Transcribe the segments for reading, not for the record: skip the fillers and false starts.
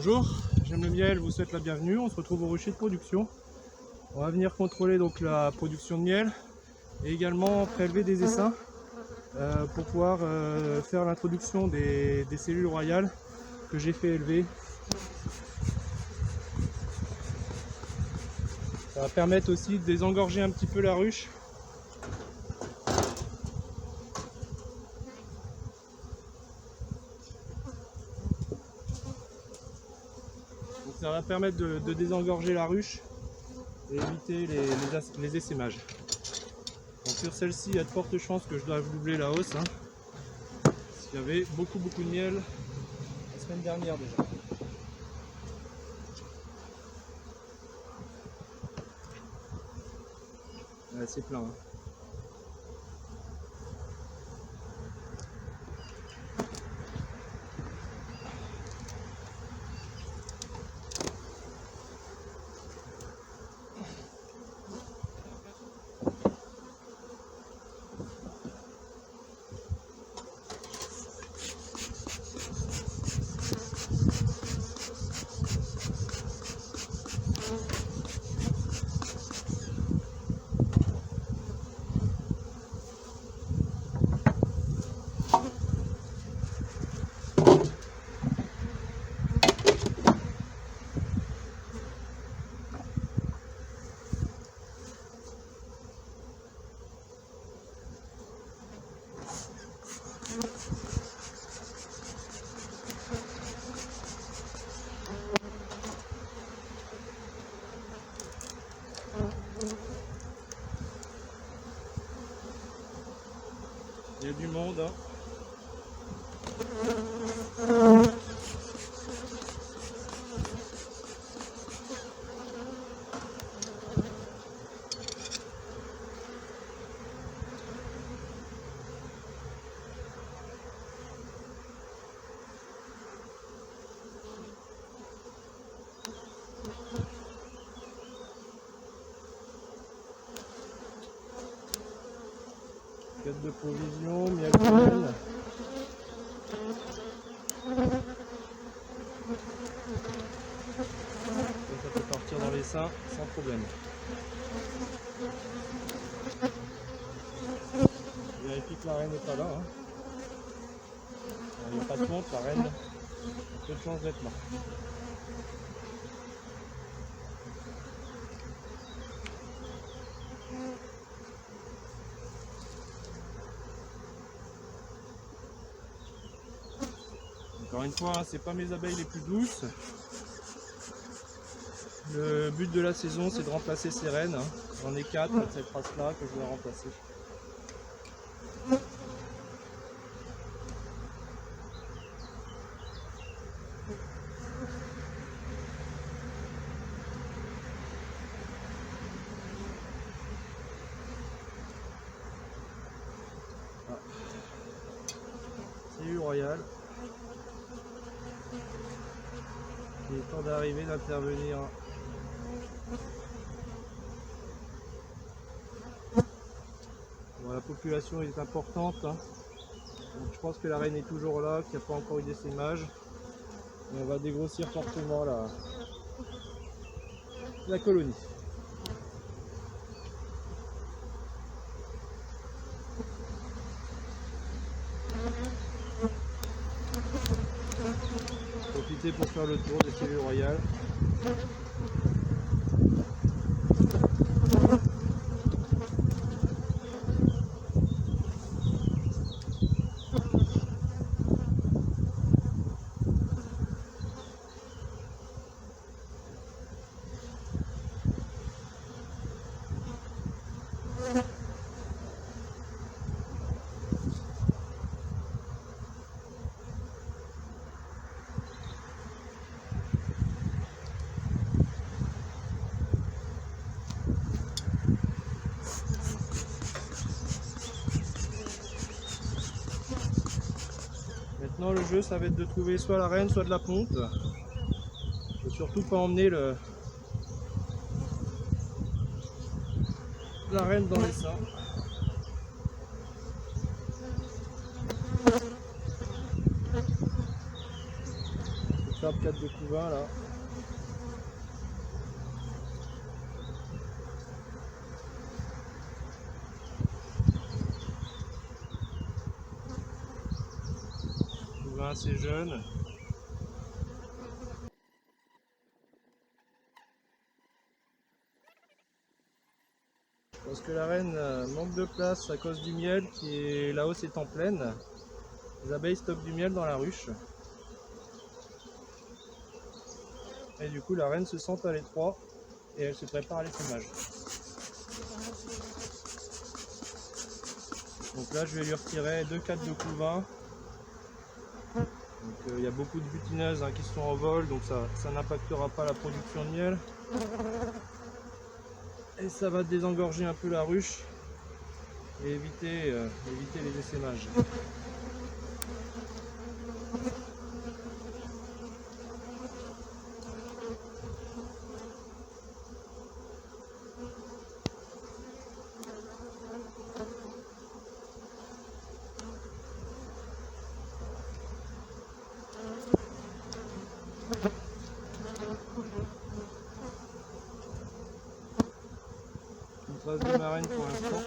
Bonjour, j'aime le miel, vous souhaite la bienvenue. On se retrouve au rucher de production. On va venir contrôler donc la production de miel et également prélever des essaims pour pouvoir faire l'introduction des cellules royales que j'ai fait élever. Ça va permettre aussi de désengorger un petit peu la ruche. Donc ça va permettre de désengorger la ruche et éviter les essaimages. Donc sur celle-ci, il y a de fortes chances que je doive doubler la hausse. Il y avait beaucoup de miel la semaine dernière déjà. Ouais, c'est plein. Il y a du monde. Quête de provision, miel pollen. Ça peut partir dans les seins sans problème. Je vérifie que la reine n'est pas là. Il n'y a pas de honte, la reine a peu de chance d'être là. Encore une fois, c'est pas mes abeilles les plus douces. Le but de la saison, c'est de remplacer ces reines. J'en ai 4 de cette race-là que je vais remplacer. Cellule royale. Il est temps d'arriver, d'intervenir. Bon, la population est importante. Donc je pense que la reine est toujours là, qu'il n'y a pas encore eu d'essaimage. On va dégrossir fortement la colonie. Profitez pour faire le tour des cellules royales. Maintenant le jeu, ça va être de trouver soit la reine, soit de la ponte. Il ne faut surtout pas emmener la reine dans les seins. Sharp 4 de couvain là. Couvain assez jeune. Je pense que la reine manque de place à cause du miel qui est, la hausse étant pleine. Les abeilles stockent du miel dans la ruche. Et du coup la reine se sent à l'étroit et elle se prépare à l'essaimage. Donc là je vais lui retirer 2 4 de couvain. Il y a beaucoup de butineuses qui sont en vol, donc ça n'impactera pas la production de miel. Et ça va désengorger un peu la ruche et éviter les essaimages. Une trace de marraine pour l'instant.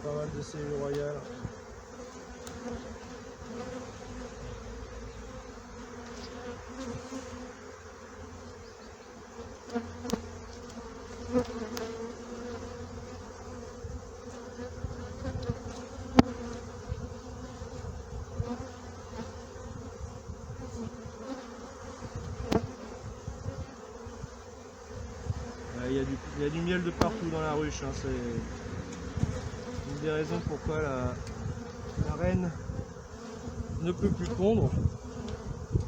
Pas mal de cellules royales. Il y a du miel de partout dans la ruche. C'est une des raisons pourquoi la reine ne peut plus pondre.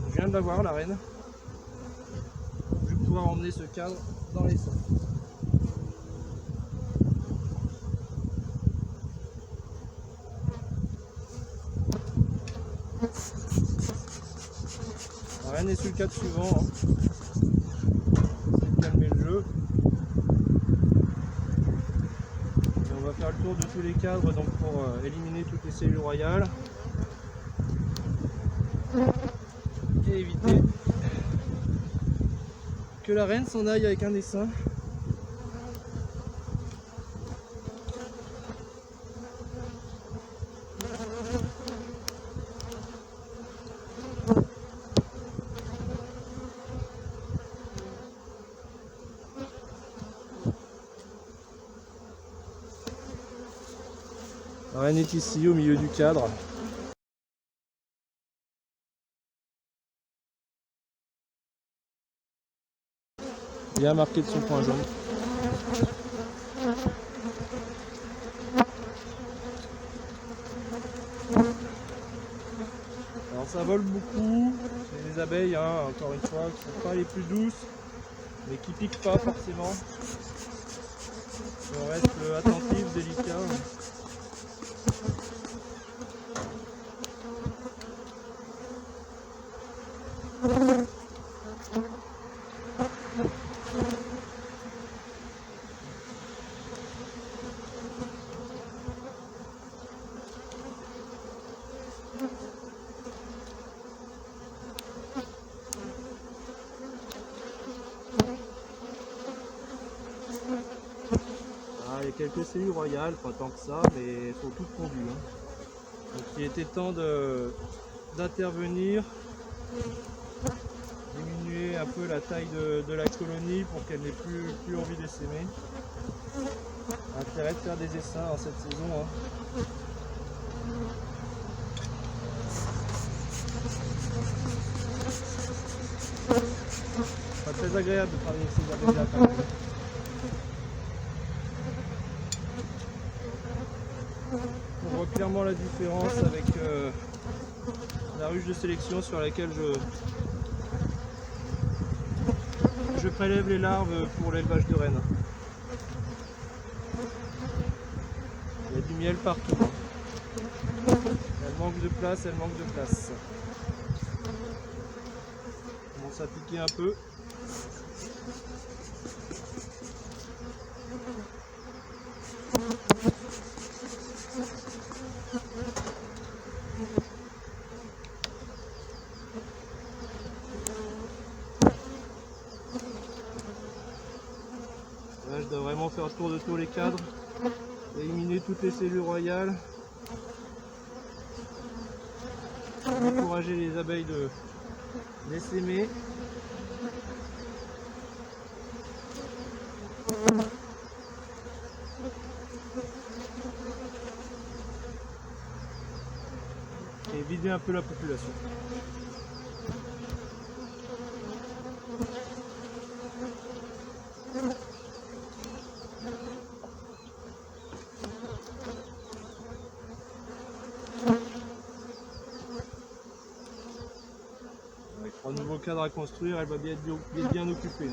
Je viens de la voir, la reine. Je vais pouvoir emmener ce cadre dans les seins. La reine est sur le cadre suivant. C'est de calmer le jeu. Et on va faire le tour de tous les cadres donc pour éliminer toutes les cellules royales. Et éviter que la reine s'en aille avec un essaim. La reine est ici au milieu du cadre. Bien marqué de son point jaune. Alors ça vole beaucoup, c'est des abeilles encore une fois qui ne sont pas les plus douces mais qui piquent pas forcément. On reste attentif, délicat. Il y a quelques cellules royales, pas tant que ça, mais elles sont toutes pondues. Donc il était temps d'intervenir, diminuer un peu la taille de la colonie pour qu'elle n'ait plus envie d'essaimer. Intérêt de faire des essaims en cette saison. Pas très agréable de travailler avec ces abeilles-là. clairement la différence avec la ruche de sélection sur laquelle je prélève les larves pour l'élevage de rennes. Il y a du miel partout. Elle manque de place, elle manque de place. On commence à piquer un peu. Là, je dois vraiment faire le tour de tous les cadres, éliminer toutes les cellules royales, encourager les abeilles de s'aimer. Et vider un peu la population. Avec 3 nouveaux cadres à construire, elle va bien être bien occupée.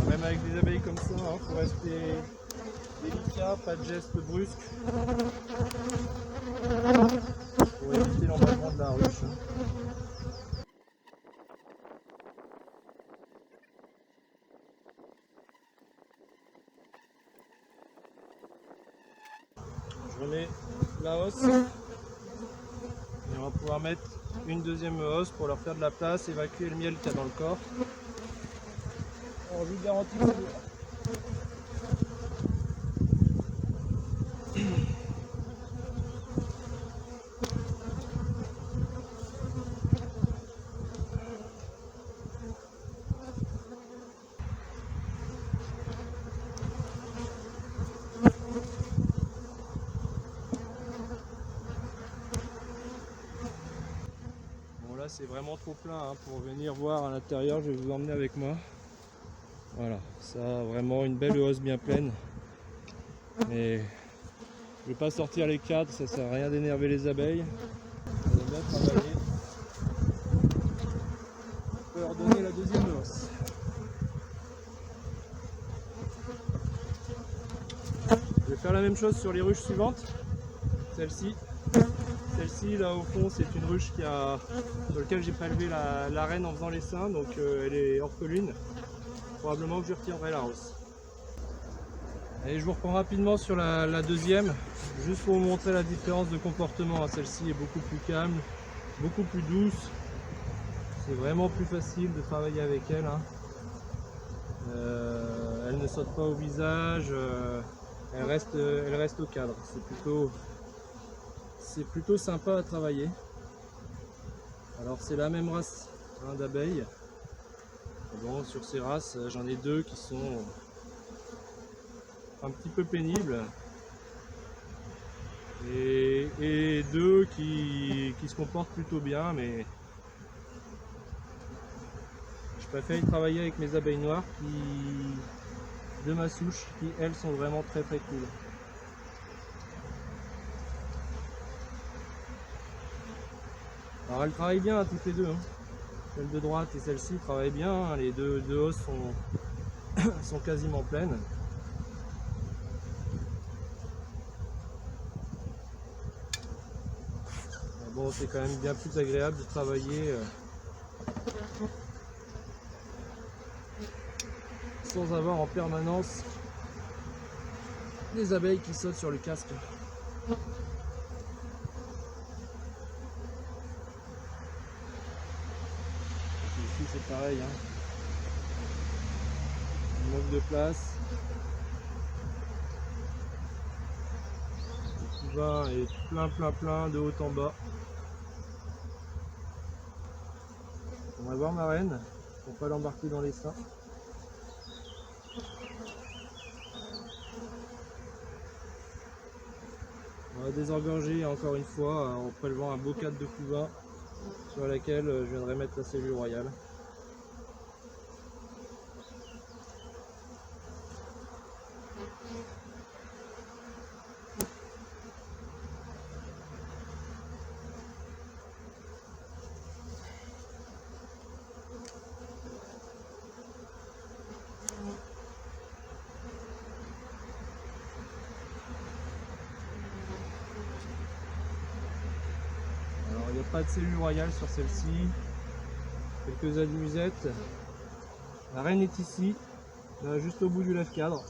Même avec des abeilles comme ça, il faut rester délicat, pas de gestes brusques pour éviter l'emballement de la ruche. Je remets la hausse et on va pouvoir mettre une deuxième hausse pour leur faire de la place, évacuer le miel qu'il y a dans le corps. Alors, je vous garantis que c'est lourd. Bon, là c'est vraiment trop plein hein, pour venir voir à l'intérieur, je vais vous emmener avec moi. Voilà, ça a vraiment une belle hausse bien pleine. Mais je vais pas sortir les cadres, ça sert à rien d'énerver les abeilles. On va bien travailler. On peut leur donner la deuxième hausse. Je vais faire la même chose sur les ruches suivantes. Celle-ci. Celle-ci là au fond c'est une ruche sur laquelle j'ai prélevé la reine en faisant l'essaim, donc elle est orpheline. Probablement que je retirerai la hausse. Et je vous reprends rapidement sur la deuxième, juste pour vous montrer la différence de comportement. Celle-ci est beaucoup plus calme, beaucoup plus douce. C'est vraiment plus facile de travailler avec elle. Hein. Elle ne saute pas au visage, elle reste au cadre. C'est plutôt sympa à travailler. Alors c'est la même race hein, d'abeilles. Bon, sur ces races, j'en ai deux qui sont un petit peu pénibles et deux qui se comportent plutôt bien, mais je préfère y travailler avec mes abeilles noires de ma souche qui elles sont vraiment très très cool. Alors elles travaillent bien toutes les deux, hein. Celle de droite et celle-ci travaillent bien, hein. Les deux hausses sont quasiment pleines. Mais bon, c'est quand même bien plus agréable de travailler sans avoir en permanence des abeilles qui sautent sur le casque. Ici c'est pareil, hein. Il manque de place. Le couvain est plein de haut en bas. On va voir ma reine pour pas l'embarquer dans les seins. On va désengorger encore une fois en prélevant un beau cadre de couvain sur laquelle je viendrai mettre la cellule royale. Alors il n'y a pas de cellule royale sur celle-ci. Quelques allumettes. La reine est ici, là, juste au bout du lave-cadre.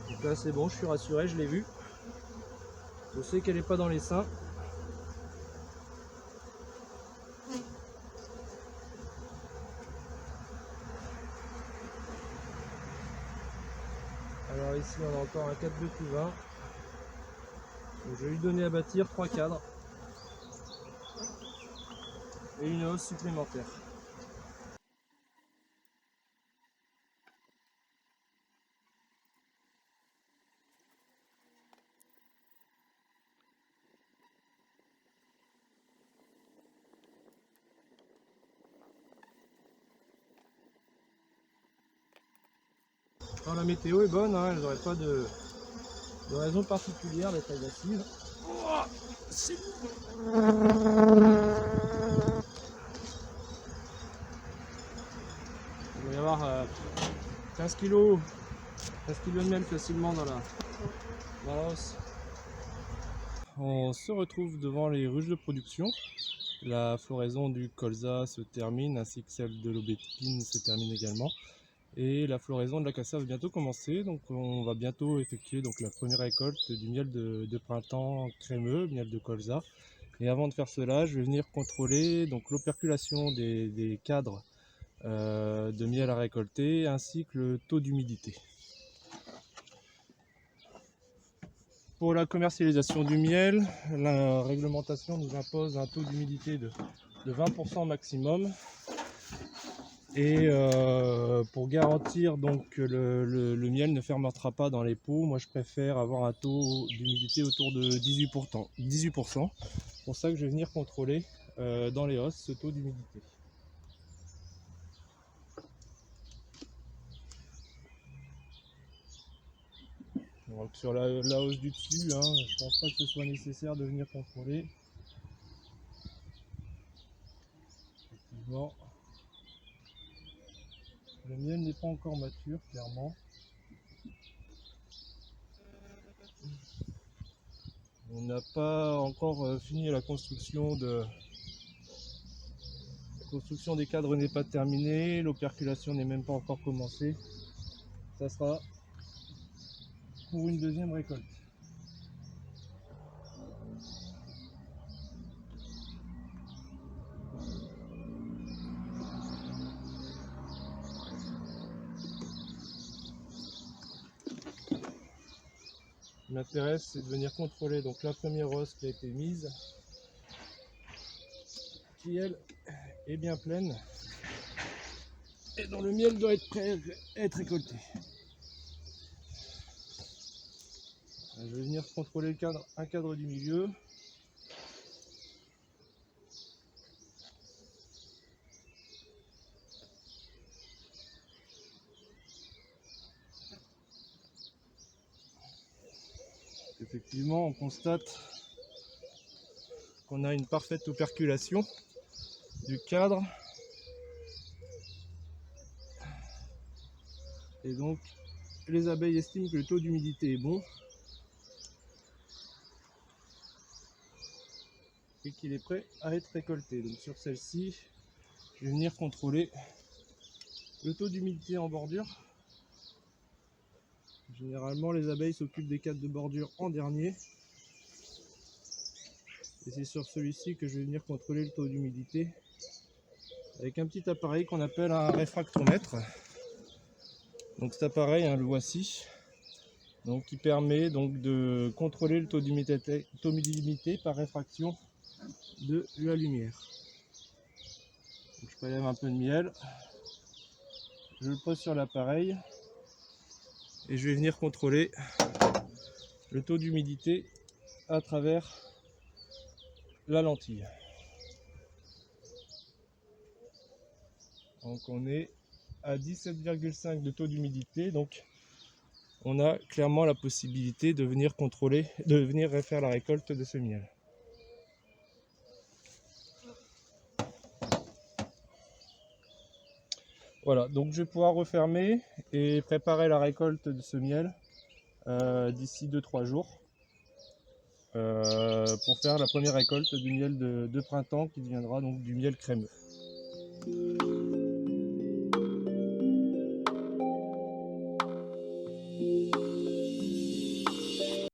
Donc là c'est bon, je suis rassuré, je l'ai vue. Je sais qu'elle n'est pas dans les seins. Alors ici on a encore un cadre de couvain. Donc, je vais lui donner à bâtir 3 cadres et une hausse supplémentaire. Quand la météo est bonne, hein, elles n'auraient pas de raison particulière d'être agressives. Oh, il va y avoir 15 kg de miel facilement dans la hausse. On se retrouve devant les ruches de production. La floraison du colza se termine ainsi que celle de l'aubépine se termine également. Et la floraison de l'acacia va bientôt commencer, donc on va bientôt effectuer donc la première récolte du miel de printemps crémeux, miel de colza. Et avant de faire cela, je vais venir contrôler donc l'operculation des cadres de miel à récolter ainsi que le taux d'humidité. Pour la commercialisation du miel, la réglementation nous impose un taux d'humidité de 20% maximum. Et pour garantir donc que le miel ne fermentera pas dans les pots, moi je préfère avoir un taux d'humidité autour de 18%. 18%. C'est pour ça que je vais venir contrôler dans les hausses ce taux d'humidité. Donc sur la hausse du dessus, hein, je pense pas que ce soit nécessaire de venir contrôler. Effectivement, le miel n'est pas encore mature, clairement. On n'a pas encore fini la construction des cadres n'est pas terminée, l'operculation n'est même pas encore commencée. Ça sera pour une deuxième récolte. Ce qui m'intéresse, c'est de venir contrôler donc la première hausse qui a été mise, qui elle est bien pleine et dont le miel doit être prêt à être récolté. Je vais venir contrôler un cadre du milieu. Effectivement, on constate qu'on a une parfaite operculation du cadre. Et donc, les abeilles estiment que le taux d'humidité est bon et qu'il est prêt à être récolté. Donc sur celle-ci, je vais venir contrôler le taux d'humidité en bordure. Généralement, les abeilles s'occupent des cadres de bordure en dernier. Et c'est sur celui-ci que je vais venir contrôler le taux d'humidité avec un petit appareil qu'on appelle un réfractomètre. Donc cet appareil, hein, le voici, donc qui permet donc de contrôler le taux d'humidité par réfraction de la lumière. Donc, je prélève un peu de miel, je le pose sur l'appareil et je vais venir contrôler le taux d'humidité à travers la lentille. Donc on est à 17,5 de taux d'humidité, donc on a clairement la possibilité de venir contrôler, de venir faire la récolte de ce miel. Voilà, donc je vais pouvoir refermer et préparer la récolte de ce miel d'ici 2-3 jours pour faire la première récolte du miel de printemps qui deviendra donc du miel crémeux.